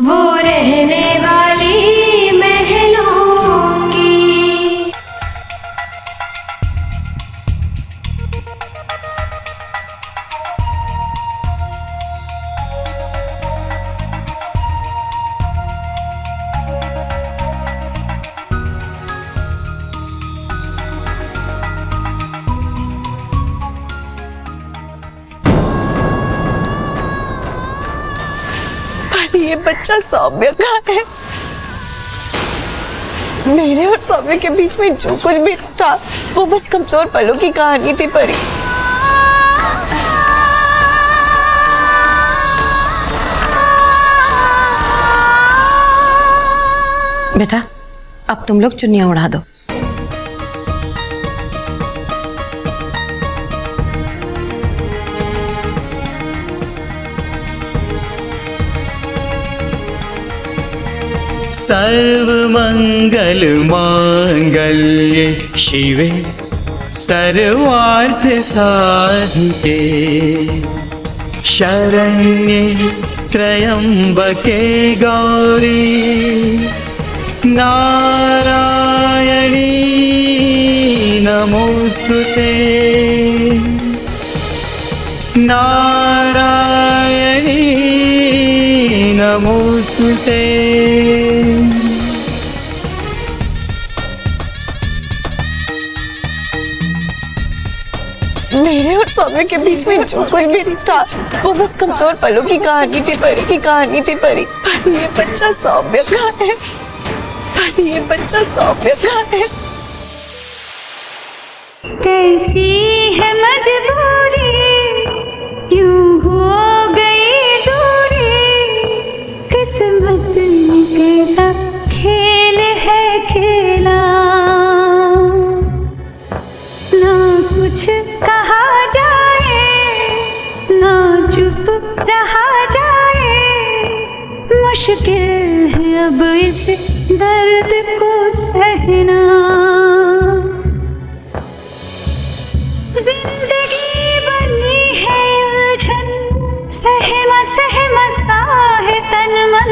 वो रहने वाली महलों की। ये बच्चा सौम्य का है। मेरे और सौम्य के बीच में जो कुछ भी था वो बस कमजोर पलों की कहानी थी परी। बेटा अब तुम लोग चुन्नियां उड़ा दो। सर्वमंगल मांगल्ये शिवे सर्वार्थ साधिके शरण्ये त्र्यंबके गौरी नारायणी नमोस्तुते नारायणी नमोस्तुते। मेरे और सौम्य के बीच में जो कुछ भी था वो बस कमजोर पलों की कहानी थी परी, की कहानी थी परी। पर ये बच्चा सौम्य का है। पर ये बच्चा सौम्य का है। कैसी है मजबूरी, यूं हो गई दूरी, किस्मत ने कैसा खेल है खेला। ना कुछ कहा जाए, ना चुप रहा जाए, मुश्किल है अब इस दर्द को सहना। जिंदगी बनी है उलझन, सहमा सहमा सा है तन मन,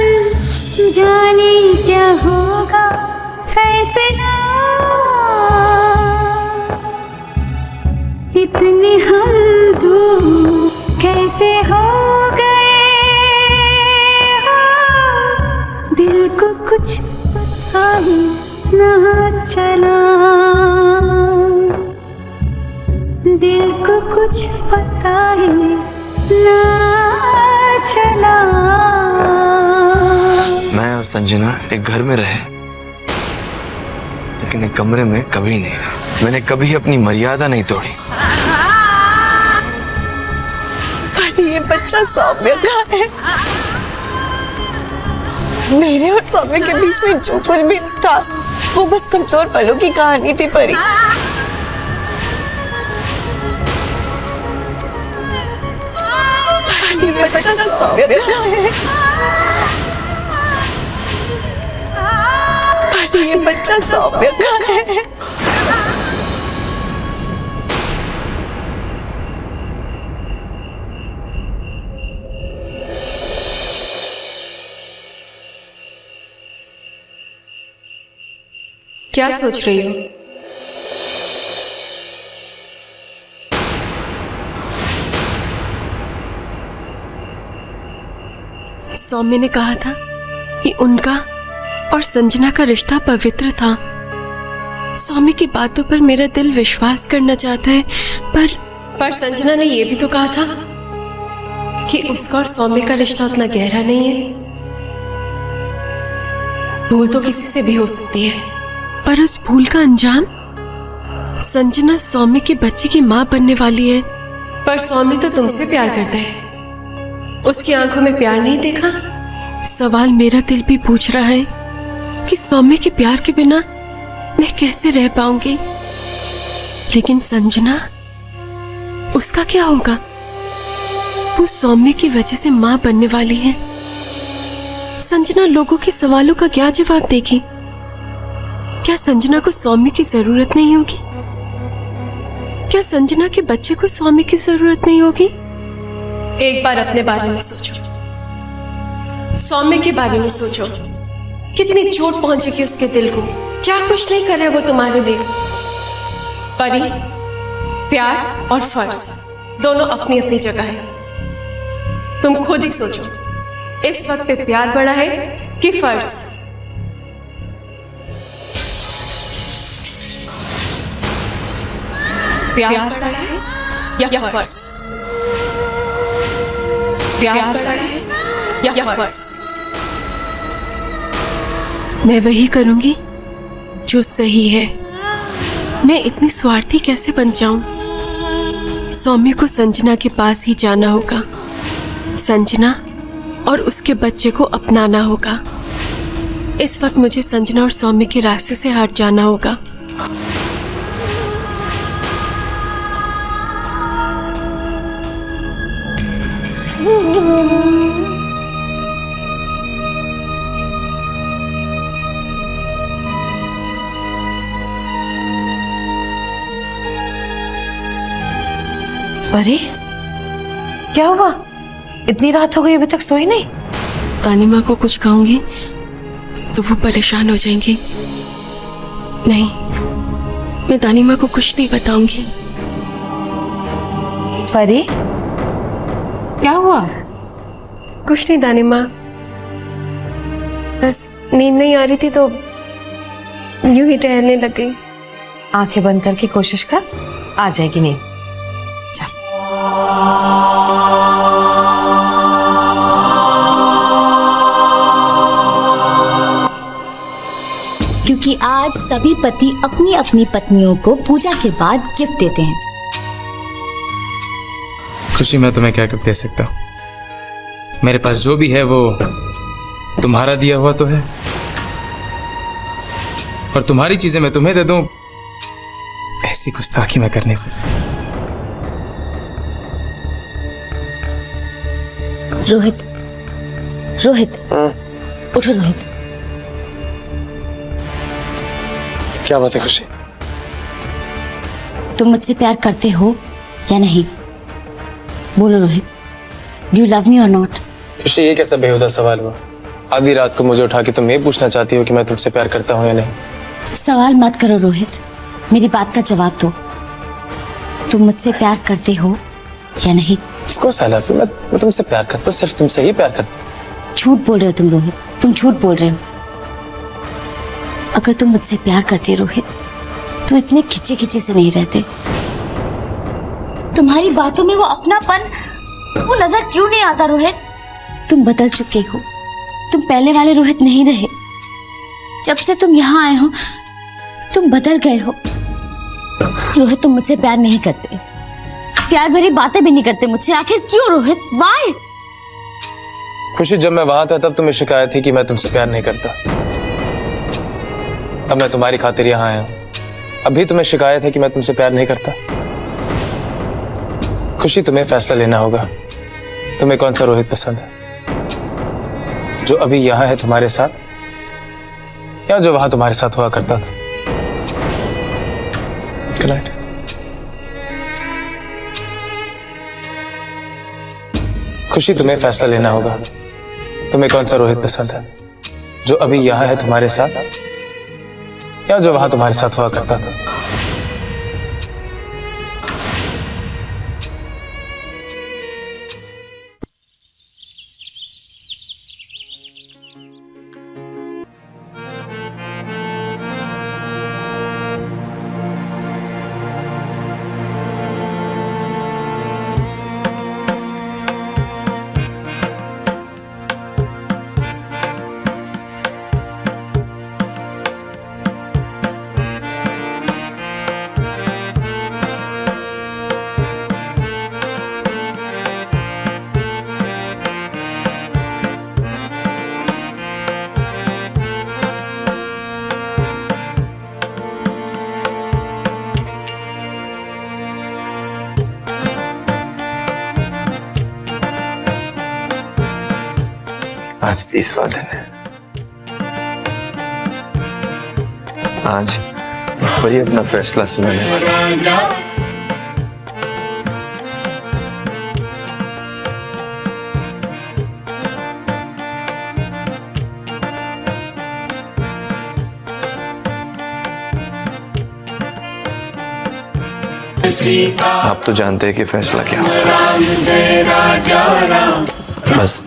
जाने क्या होगा फैसला। इतने हम दूर कैसे हो गए हो, दिल को कुछ पता ही ना चला, दिल को कुछ पता ही ना चला। मैं और संजना एक घर में रहे लेकिन एक कमरे में कभी नहीं रहे। मैंने कभी अपनी मर्यादा नहीं तोड़ी। पर ये बच्चा सौम्य का है। मेरे और सौम्य के बीच में जो कुछ भी था वो बस कमजोर पलों की कहानी थी परी। ये बच्चा सौम्य का है। पर ये बच्चा सौम्य का है। क्या सोच रही हो? सौम्य ने कहा था कि उनका और संजना का रिश्ता पवित्र था। सौम्य की बातों पर मेरा दिल विश्वास करना चाहता है, पर संजना ने यह भी तो कहा था कि उसका और सौम्य का रिश्ता उतना गहरा नहीं है। भूल तो किसी से भी हो सकती है, पर उस भूल का अंजाम संजना सौम्य के बच्चे की मां बनने वाली है। पर सौम्य तो तुमसे प्यार करता है, उसकी आंखों में प्यार नहीं देखा? सवाल मेरा दिल भी पूछ रहा है कि सौम्य के प्यार के बिना मैं कैसे रह पाऊंगी। लेकिन संजना, उसका क्या होगा? वो सौम्य की वजह से मां बनने वाली है। संजना लोगों के सवालों का क्या जवाब देगी? क्या संजना को सौम्य की जरूरत नहीं होगी? क्या संजना के बच्चे को सौम्य की जरूरत नहीं होगी? एक बार अपने बारे में सोचो। सौम्य के बारे में सोचो, कितनी चोट पहुंचेगी उसके दिल को। क्या कुछ नहीं करे वो तुम्हारे लिए। परी, प्यार और फर्ज दोनों अपनी अपनी जगह है। तुम खुद ही सोचो, इस वक्त पे प्यार बड़ा है कि फर्ज? प्यार बड़ा है या फर्ज? प्यार बड़ा है या फर्ज? मैं वही करूंगी जो सही है। मैं इतनी स्वार्थी कैसे बन जाऊं? सौम्य को संजना के पास ही जाना होगा। संजना और उसके बच्चे को अपनाना होगा। इस वक्त मुझे संजना और सौम्य के रास्ते से हट जाना होगा। परी, क्या हुआ? इतनी रात हो गई अभी तक सोई नहीं? तानिमा को कुछ कहूंगी तो वो परेशान हो जाएंगी। नहीं, मैं तानिमा को कुछ नहीं बताऊंगी। परी, क्या हुआ? कुछ नहीं तानिमा, बस नींद नहीं आ रही थी तो यूं ही टहलने लग गई। आंखें बंद करके कोशिश कर, आ जाएगी नींद। चल। क्योंकि आज सभी पति अपनी अपनी पत्नियों को पूजा के बाद गिफ्ट देते हैं। खुशी, मैं तुम्हें क्या गिफ्ट दे सकता हूँ? मेरे पास जो भी है वो तुम्हारा दिया हुआ तो है, और तुम्हारी चीजें मैं तुम्हें दे दूं, ऐसी गुस्ताखी मैं कर नहीं सकता। रोहित, रोहित, उठो रोहित। क्या बात है खुशी? तुम मुझसे प्यार करते हो या नहीं? बोलो Rohit, do you love me और नॉट? खुशी, ये कैसा बेहुदा सवाल हुआ? आधी रात को मुझे उठा के तुम ये पूछना चाहती हो कि मैं तुमसे प्यार करता हूँ या नहीं? सवाल मत करो रोहित, मेरी बात का जवाब दो। तुम मुझसे प्यार करते हो या नहीं? Of course I love you. मैं तुमसे प्यार करता हूँ, सिर्फ तुमसे ही प्यार करता हूँ। झूठ बोल रहे हो तुम रोहित, तुम झूठ बोल रहे हो। अगर तुम मुझसे प्यार करते रोहित तो इतने खिंचे खिंचे से नहीं रहते। तुम्हारी बातों में वो अपनापन, वो नजर क्यों नहीं आता रोहित? तुम बदल चुके हो, तुम पहले वाले रोहित नहीं रहे। जब से तुम यहाँ आए हो तुम बदल गए हो। रोहित, तुम मुझसे प्यार नहीं करते, प्यार भरी बातें भी नहीं करते मुझसे। आखिर क्यों रोहित? Why? खुशी, जब मैं वहां था तब तुम्हें शिकायत थी कि मैं तुमसे प्यार नहीं करता। अब मैं तुम्हारी खातिर यहाँ आया हूँ, अभी तुम्हें शिकायत है कि मैं तुमसे प्यार नहीं करता। खुशी, तुम्हें फैसला लेना होगा। तुम्हें कौन सा रोहित पसंद है? जो अभी यहाँ है तुम्हारे साथ, या जो वहां तुम्हारे साथ हुआ करता था? Good night. खुशी, तुम्हें फैसला लेना होगा। तुम्हें कौन सा रोहित पसंद है? जो अभी यहाँ है तुम्हारे साथ, या जो वहां तुम्हारे साथ हुआ करता था? आज 30वां दिन है। आज परी अपना फैसला सुनाने वाला है। आप तो जानते हैं कि फैसला क्या होगा। बस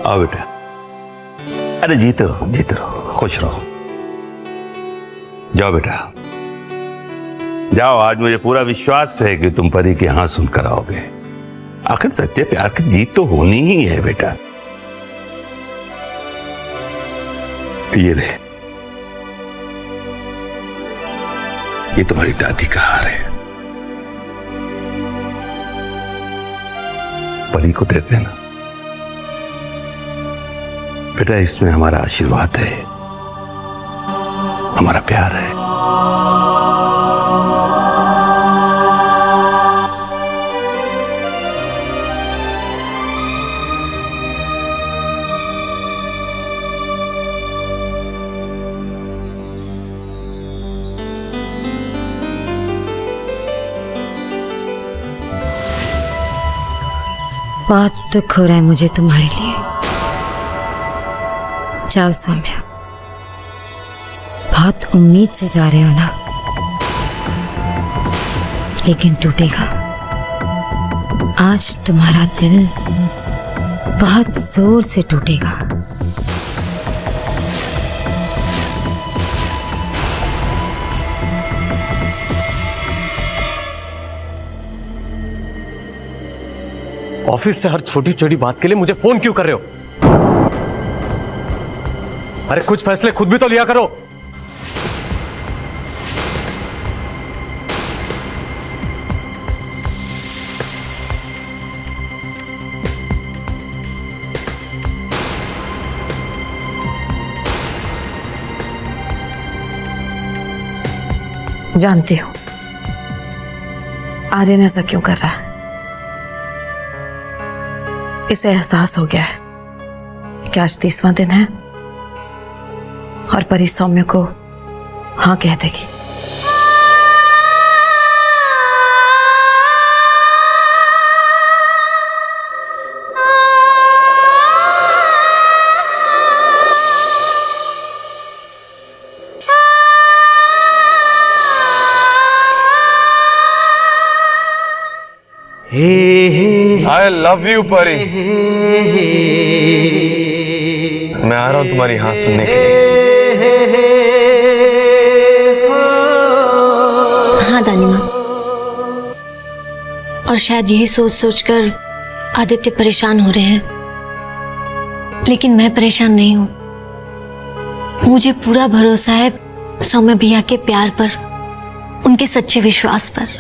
आओ बेटा। अरे जीते रहो, खुश रहो। जाओ बेटा, जाओ। आज मुझे पूरा विश्वास है कि तुम परी के यहाँ सुनकर आओगे। आखिर सच्चे प्यार की जीत तो होनी ही है बेटा। ये ले, ये तुम्हारी दादी का हार है, परी को दे देना बेटा। इसमें हमारा आशीर्वाद है, हमारा प्यार है। बहुत दुख हो रहा है मुझे तुम्हारे लिए। जाओ सौम्या, बहुत उम्मीद से जा रहे हो ना, लेकिन टूटेगा। आज तुम्हारा दिल बहुत जोर से टूटेगा। ऑफिस से हर छोटी छोटी बात के लिए मुझे फोन क्यों कर रहे हो? अरे कुछ फैसले खुद भी तो लिया करो। जानती हूं आर्यन ऐसा क्यों कर रहा है। इसे एहसास हो गया है कि आज 30वां दिन है और परी सौम्य को हाँ कह देगी। I love you परी। मैं आ रहा हूं तुम्हारी हाँ सुनने के लिए। हाँ दानी माँ, और शायद यही सोच सोचकर आदित्य परेशान हो रहे हैं, लेकिन मैं परेशान नहीं हूँ। मुझे पूरा भरोसा है सौम्य भैया के प्यार पर, उनके सच्चे विश्वास पर।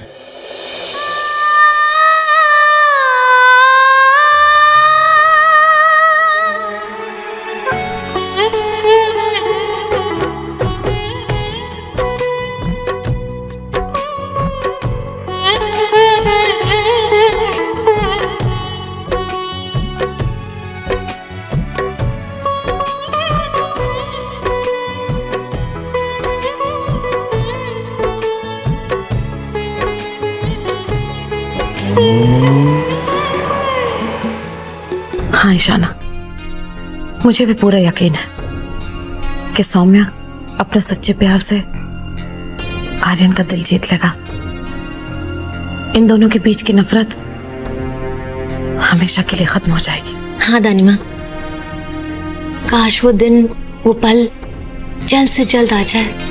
हाँ ईशाना, मुझे भी पूरा यकीन है कि सौम्या अपने सच्चे प्यार से आर्यन का दिल जीत लेगा। इन दोनों के बीच की नफरत हमेशा के लिए खत्म हो जाएगी। हाँ दानी माँ, काश वो दिन, वो पल जल्द से जल्द आ जाए।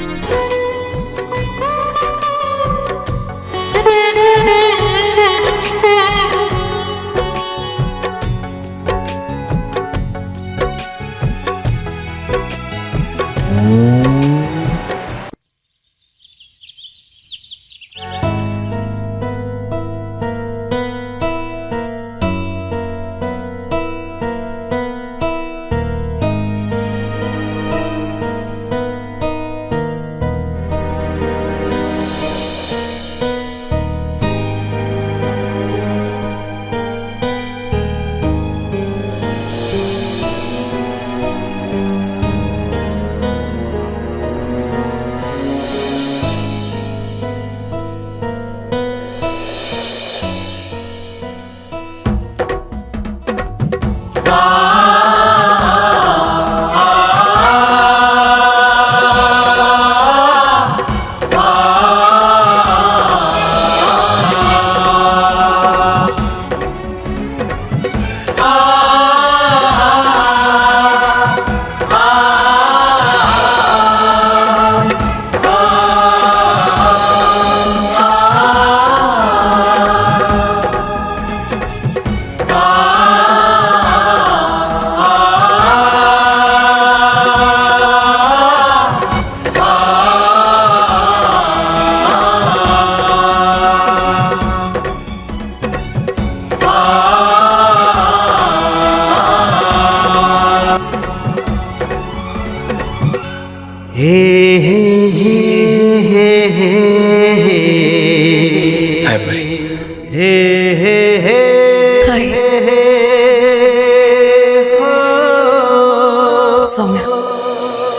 सौम्या,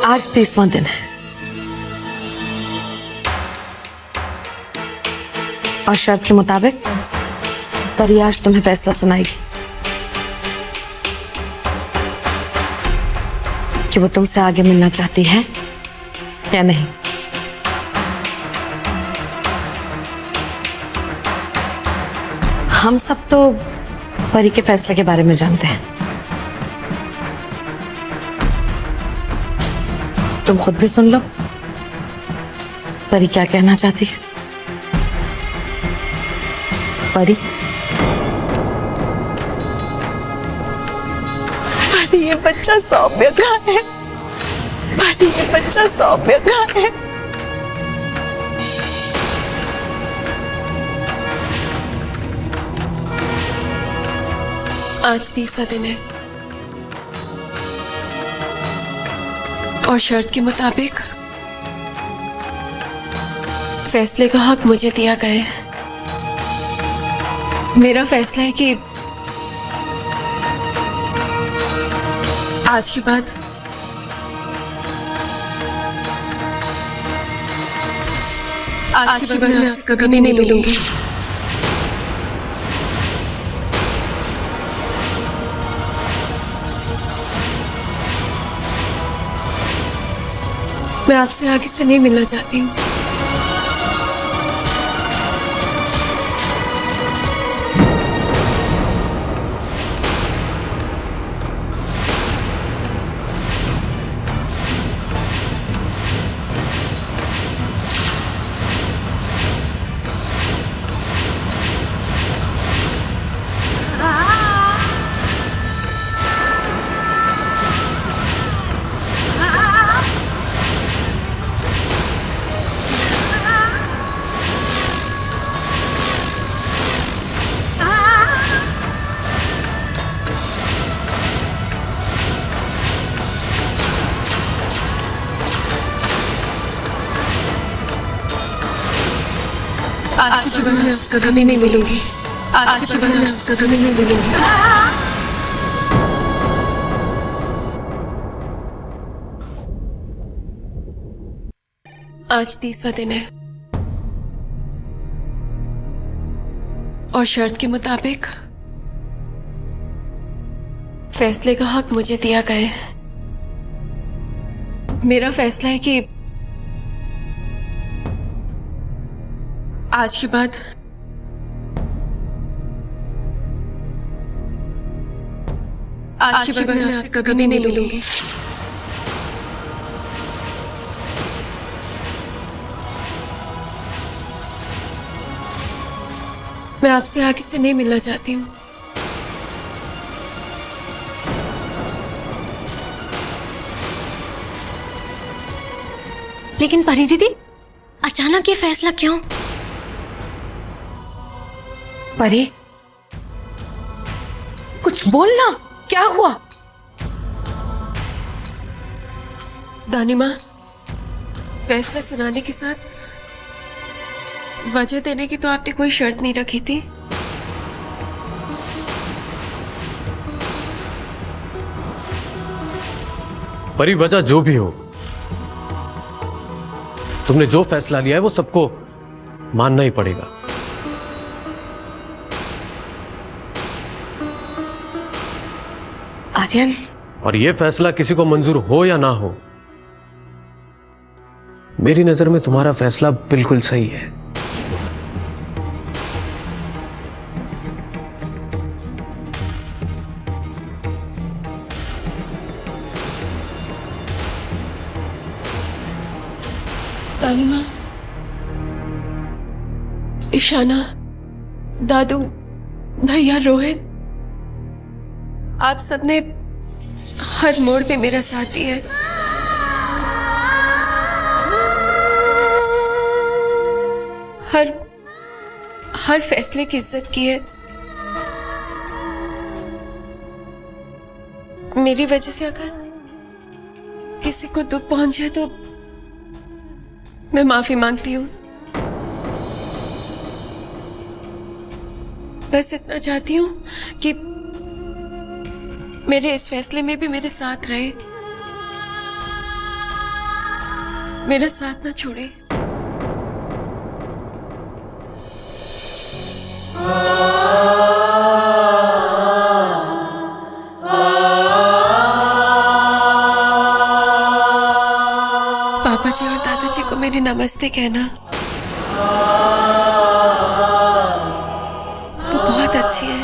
आज 30वां दिन है और शर्त के मुताबिक परी आज तुम्हें फैसला सुनाएगी कि वो तुमसे आगे मिलना चाहती है या नहीं। हम सब तो परी के फैसले के बारे में जानते हैं, तुम खुद भी सुन लो परी क्या कहना चाहती है। परी, परी ये बच्चा सौम्य का है। परी ये बच्चा सौम्य का है। आज 30वां दिन है और शर्त के मुताबिक फैसले का हक मुझे दिया गया है। मेरा फैसला है कि आज के बाद मैं आपसे कभी नहीं मिलूंगी। मैं आपसे आगे से नहीं मिलना चाहती हूँ। आज के बाद मैं आपसे कभी नहीं मिलूंगी। आज के बाद मैं आपसे कभी नहीं मिलूंगी। आज 30वां दिन है और शर्त के मुताबिक फैसले का हक मुझे दिया गया है। मेरा फैसला है कि आज के बाद मैं आपसे कभी नहीं मिलूंगी। मैं आपसे आगे से नहीं मिलना चाहती हूँ। लेकिन परी दीदी, अचानक ये फैसला क्यों? परी, कुछ बोलना, क्या हुआ? दानिमा, फैसला सुनाने के साथ वजह देने की तो आपने कोई शर्त नहीं रखी थी। परी, वजह जो भी हो, तुमने जो फैसला लिया है वो सबको मानना ही पड़ेगा। आर्यन, और ये फैसला किसी को मंजूर हो या ना हो, मेरी नजर में तुम्हारा फैसला बिल्कुल सही है। दानिमा, ईशाना, दादू, भैया, रोहित, आप सबने हर मोड़ पे मेरा साथ दिया है। हर फैसले की इज्जत की है। मेरी वजह से अगर किसी को दुख पहुंचे तो मैं माफी मांगती हूँ। बस इतना चाहती हूँ कि मेरे इस फैसले में भी मेरे साथ रहे। मेरा साथ ना छोड़े। पापा जी और दादाजी को मेरी नमस्ते कहना। वो बहुत अच्छी है,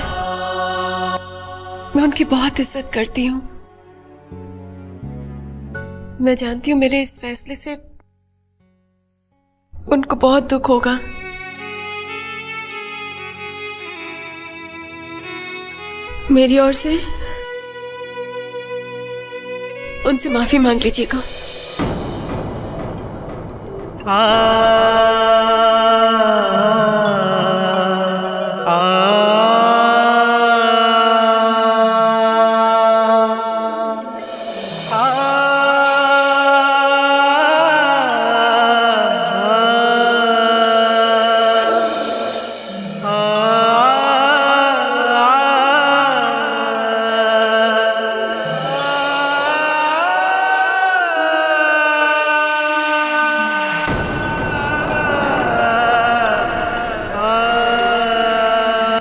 मैं उनकी बहुत इज्जत करती हूँ। मैं जानती हूँ मेरे इस फैसले से उनको बहुत दुख होगा। मेरी ओर से उनसे माफी मांग लीजिएगा।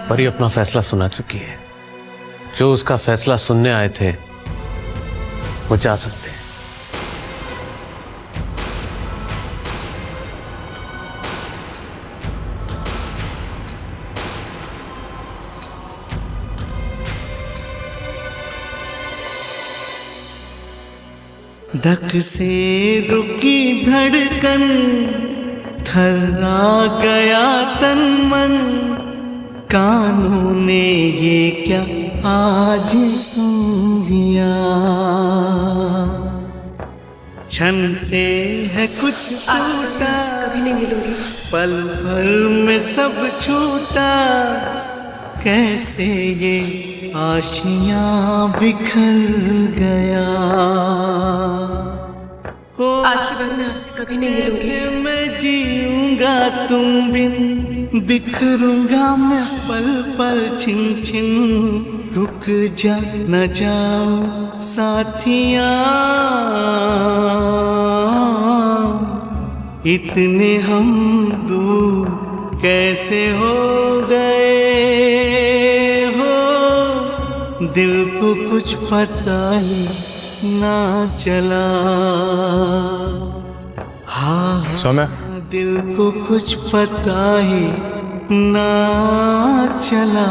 परी अपना फैसला सुना चुकी है। जो उसका फैसला सुनने आए थे वो जा सकते हैं। धक से रुकी धड़कन, थर्रा गया तन मन, कानों ने ये क्या आज सुन लिया। क्षण से है कुछ टूटा, कभी नहीं मिलूंगी। पल भर में सब छूटा, कैसे ये आशियां बिखर गया। आज के बाद मैं आपसे कभी नहीं मिलूंगी। मैं जीऊंगा तुम बिन, बिखरूंगा मैं पल पल छिन छिन। रुक जा न जाओ साथिया, इतने हम दूर कैसे हो गए हो, दिल को कुछ पता ही ना चला। हाँ सौम्या, दिल को कुछ पता ही ना चला।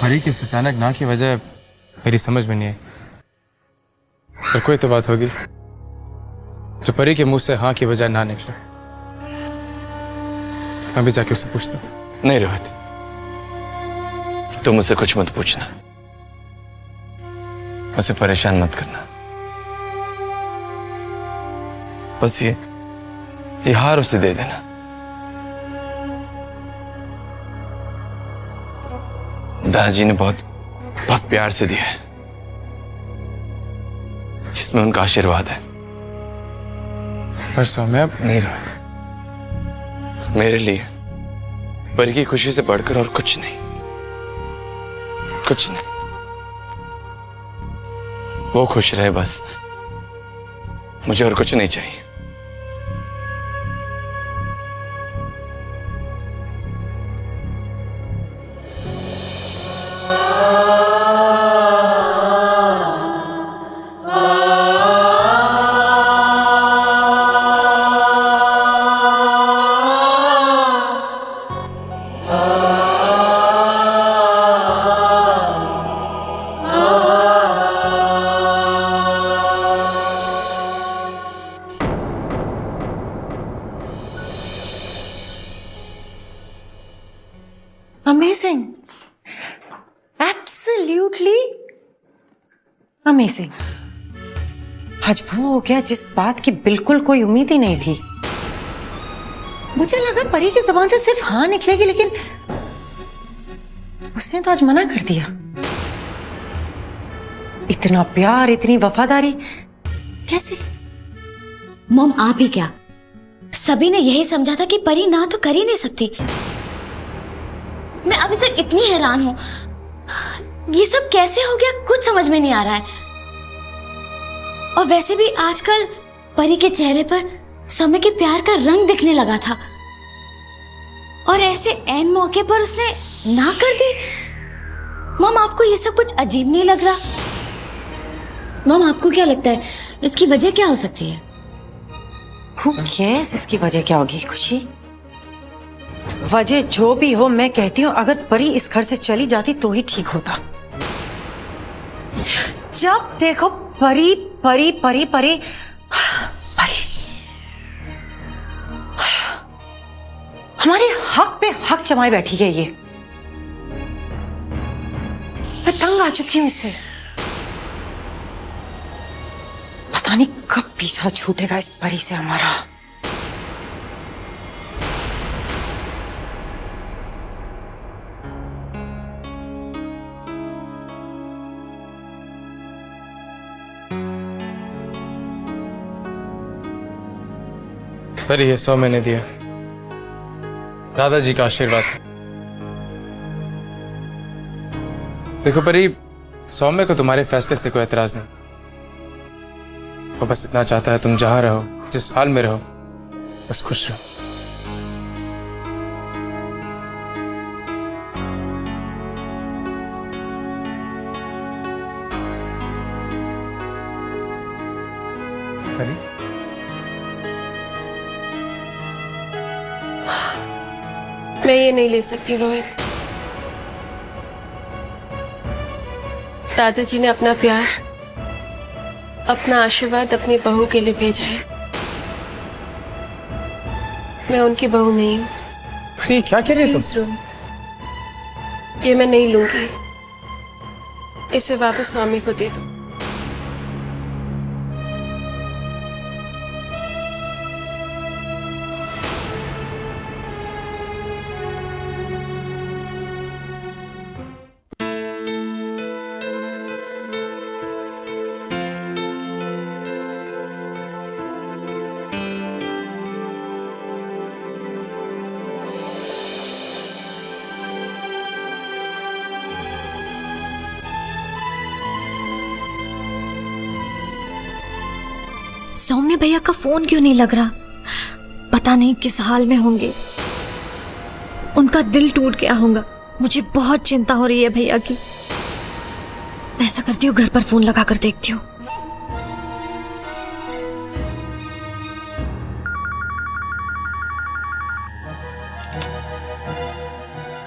परी की इस अचानक ना की वजह मेरी समझ में नहीं आई, पर कोई तो बात होगी जो परी के मुंह से हाँ की वजह ना निकले। मैं भी जाके उससे पूछता हूँ। नहीं रोहित, तुम मुझसे कुछ मत पूछना, मुझे परेशान मत करना। बस ये हार उसे दे देना। दादाजी ने बहुत बहुत प्यार से दिया है, जिसमें उनका आशीर्वाद है। पर सौम्या, नहीं रोहित, मेरे लिए परी की खुशी से बढ़कर और कुछ नहीं, कुछ नहीं। वो खुश रहे बस, मुझे और कुछ नहीं चाहिए। Amazing. Absolutely amazing. आज वो हो गया जिस बात की बिल्कुल कोई उम्मीद ही नहीं थी। मुझे लगा परी की जुबान से सिर्फ हाँ निकलेगी, लेकिन उसने तो आज मना कर दिया। इतना प्यार, इतनी वफादारी कैसे? मॉम, आप ही क्या, सभी ने यही समझा था कि परी ना तो कर ही नहीं सकती। मैं अभी तक इतनी हैरान हूं, ये सब कैसे हो गया कुछ समझ में नहीं आ रहा है। और वैसे भी आजकल परी के चेहरे पर समय के प्यार का रंग दिखने लगा था, और ऐसे ऐन मौके पर उसने ना कर दी। मॉम, आपको ये सब कुछ अजीब नहीं लग रहा? मॉम, आपको क्या लगता है इसकी वजह क्या हो सकती है? यस, इसकी वजह क्या होगी खुशी? वजह जो भी हो, मैं कहती हूँ अगर परी इस घर से चली जाती तो ही ठीक होता। जब देखो परी परी परी परी परी, हमारे हक पे हक जमाए बैठी है ये। मैं तंग आ चुकी हूं इससे। पता नहीं कब पीछा छूटेगा इस परी से हमारा। परी ये 100 मैंने दिया, दादाजी का आशीर्वाद। देखो परी, सौम्य को तुम्हारे फैसले से कोई एतराज नहीं। वो बस इतना चाहता है तुम जहां रहो, जिस हाल में रहो, बस खुश रहो। परी, मैं ये नहीं ले सकती रोहित। दादाजी ने अपना प्यार, अपना आशीर्वाद अपनी बहू के लिए भेजा है। मैं उनकी बहू नहीं हूँ। अरे क्या कह रही तुम? प्लीज रोहित, ये मैं नहीं लूंगी। इसे वापस स्वामी को दे दो। सौम्य भैया का फोन क्यों नहीं लग रहा? पता नहीं किस हाल में होंगे, उनका दिल टूट गया होगा। मुझे बहुत चिंता हो रही है भैया की। मैं ऐसा करती हूँ, घर पर फोन लगा कर देखती हूँ।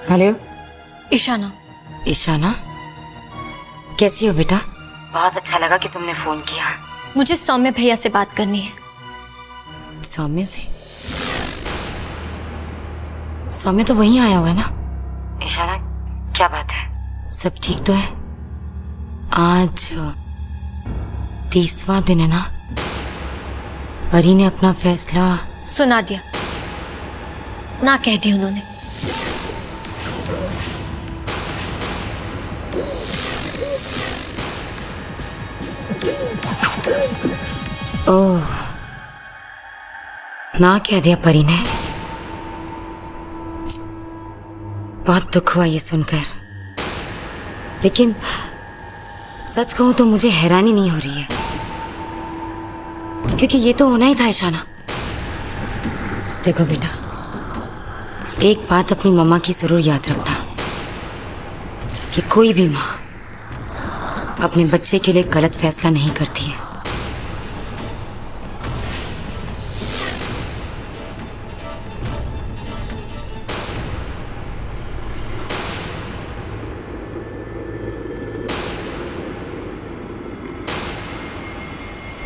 हेलो ईशाना। ईशाना, कैसी हो बेटा? बहुत अच्छा लगा कि तुमने फोन किया। मुझे सौम्य भैया से बात करनी है। सौम्य से? सौम्य तो वहीं आया हुआ है ना? ईशाना, क्या बात है? सब ठीक तो है? आज 30वां दिन है ना? परी ने अपना फैसला सुना दिया ना, कह दी उन्होंने। ओह, ना कह दिया परी ने। बहुत दुख हुआ ये सुनकर, लेकिन सच कहूं तो मुझे हैरानी नहीं हो रही है, क्योंकि ये तो होना ही था ईशाना। देखो बेटा, एक बात अपनी मम्मा की जरूर याद रखना कि कोई भी माँ अपने बच्चे के लिए गलत फैसला नहीं करती है।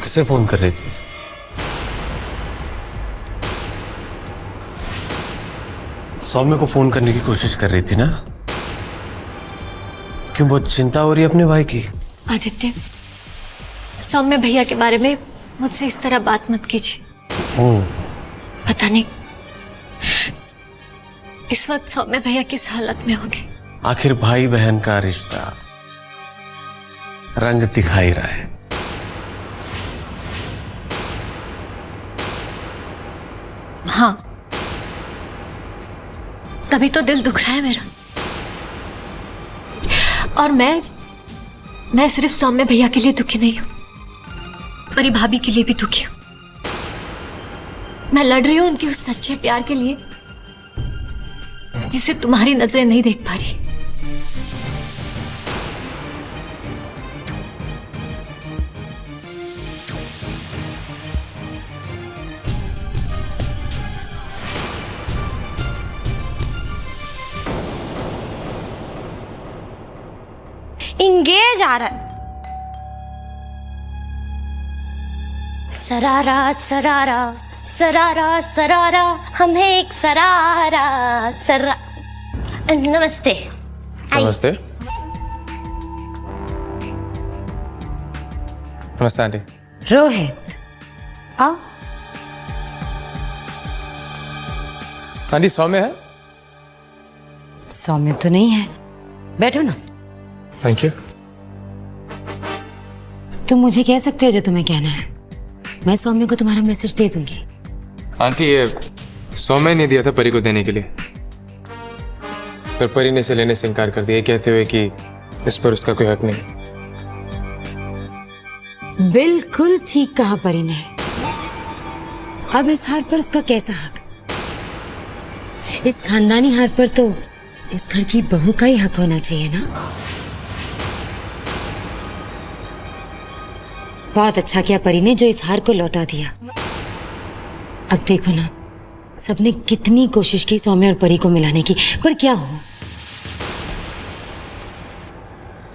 किसे फोन कर रही थी? सौम्य को फोन करने की कोशिश कर रही थी ना? क्यों, बहुत चिंता हो रही है अपने भाई की? आदित्य, सौम्य भैया के बारे में मुझसे इस तरह बात मत कीजिए। ओह, पता नहीं इस वक्त सौम्य भैया किस हालत में होंगे। आखिर भाई बहन का रिश्ता रंग दिखा ही रहा है। हाँ, तभी तो दिल दुख रहा है मेरा। और मैं सिर्फ सौम्य भैया के लिए दुखी नहीं हूं, परी भाभी के लिए भी दुखी हूँ। मैं लड़ रही हूँ उनके उस सच्चे प्यार के लिए जिसे तुम्हारी नजरें नहीं देख पा रही। इंगेज आ रहा है। सरारा सरारा सरारा सरारा हमें एक सरारा सरा। नमस्ते। नमस्ते। नमस्ते आंटी। रोहित आओ। आंटी सौम्य है? सौम्य तो नहीं है, बैठो ना। Thank you. तुम मुझे कह सकते हो जो तुम्हें कहना है, मैं सौम्य को तुम्हारा मैसेज दे दूंगी। आंटी ये सौम्य ने दिया था परी को देने के लिए, पर परी ने इसे लेने से इनकार कर दिया, कहते हुए कि इस पर उसका कोई हक नहीं। बिल्कुल ठीक कहा परी ने। अब इस हार पर उसका कैसा हक? इस खानदानी हार पर तो इस घर की बहू का ही हक होना चाहिए ना। बहुत अच्छा किया परी ने जो इस हार को लौटा दिया। अब देखो ना, सबने कितनी कोशिश की सौम्य और परी को मिलाने की, पर क्या हुआ?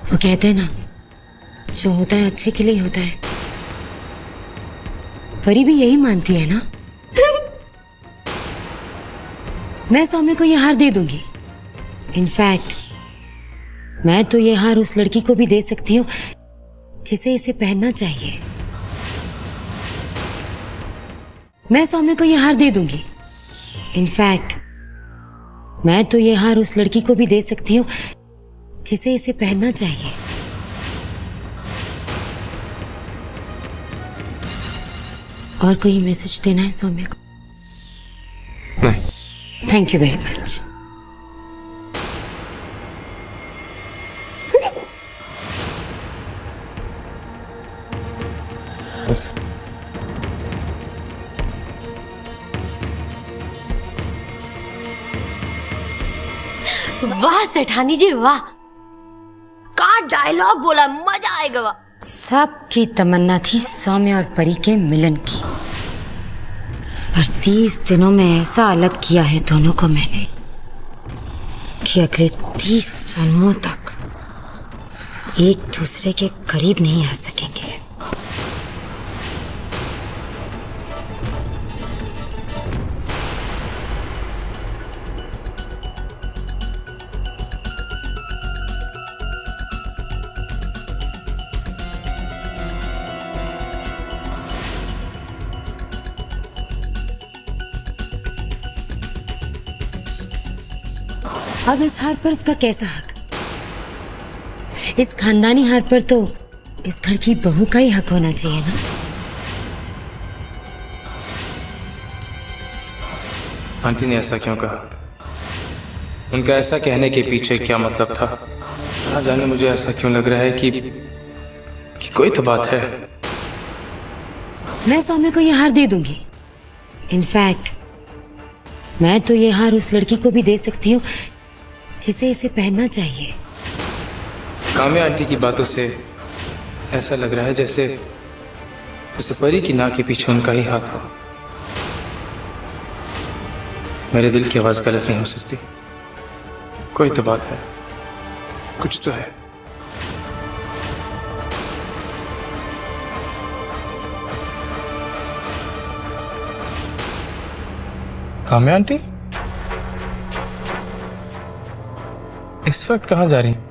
वो कहते हैं ना, जो होता है अच्छे के लिए होता है। परी भी यही मानती है ना। मैं सौम्य को यह हार दे दूंगी। इनफैक्ट मैं तो यह हार उस लड़की को भी दे सकती हूँ जिसे इसे पहनना चाहिए। मैं सौम्य को यह हार दे दूंगी। इनफैक्ट मैं तो यह हार उस लड़की को भी दे सकती हूँ जिसे इसे पहनना चाहिए। और कोई मैसेज देना है सौम्य को? नहीं। Thank you very much. वाह सेठानी जी वाह, का डायलॉग बोला, मजा आएगा। वाह, सबकी तमन्ना थी सौम्य और परी के मिलन की, पर 30 दिनों में ऐसा अलग किया है दोनों को मैंने कि अगले 30 जन्मों तक एक दूसरे के करीब नहीं आ सकेंगे। अब इस हार पर उसका कैसा हक? इस खानदानी हार पर तो इस घर की बहू का ही हक होना चाहिए ना। आंटी ने ऐसा क्यों कहा? उनका ऐसा कहने के पीछे क्या मतलब था? ना जाने मुझे ऐसा क्यों लग रहा है कि कोई तो बात है। मैं सौम्य को यह हार दे दूंगी। इनफैक्ट मैं तो यह हार उस लड़की को भी दे सकती हूँ जिसे इसे पहनना चाहिए। काम्या आंटी की बातों से ऐसा लग रहा है जैसे परी की नाक के पीछे उनका ही हाथ हो। मेरे दिल की आवाज गलत नहीं हो सकती। कोई तो बात है, कुछ तो है। काम्या आंटी इस वक्त कहाँ जा रही हैं?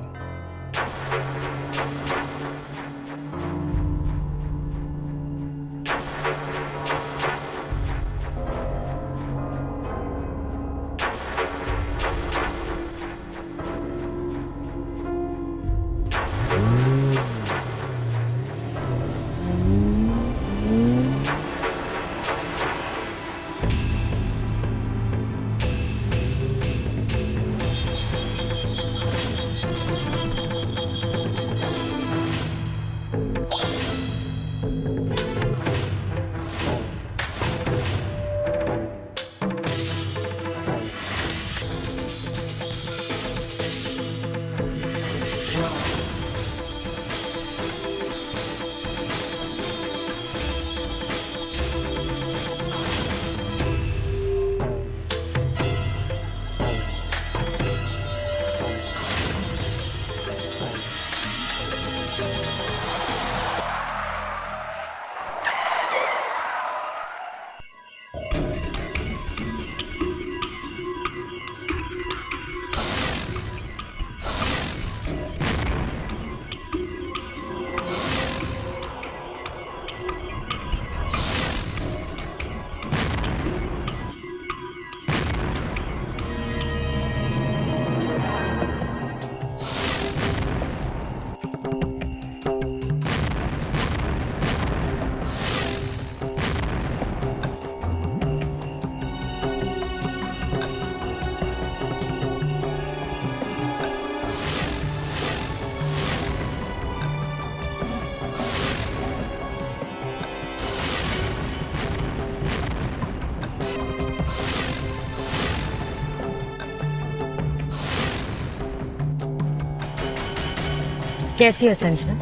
कैसी हो संजना?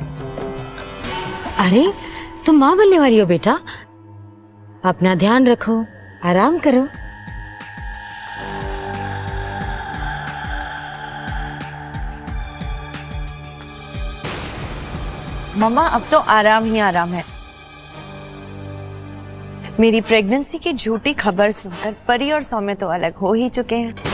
अरे तुम माँ बनने वाली हो बेटा, अपना ध्यान रखो, आराम करो। मम्मा अब तो आराम ही आराम है। मेरी प्रेगनेंसी की झूठी खबर सुनकर परी और सौम्य तो अलग हो ही चुके हैं।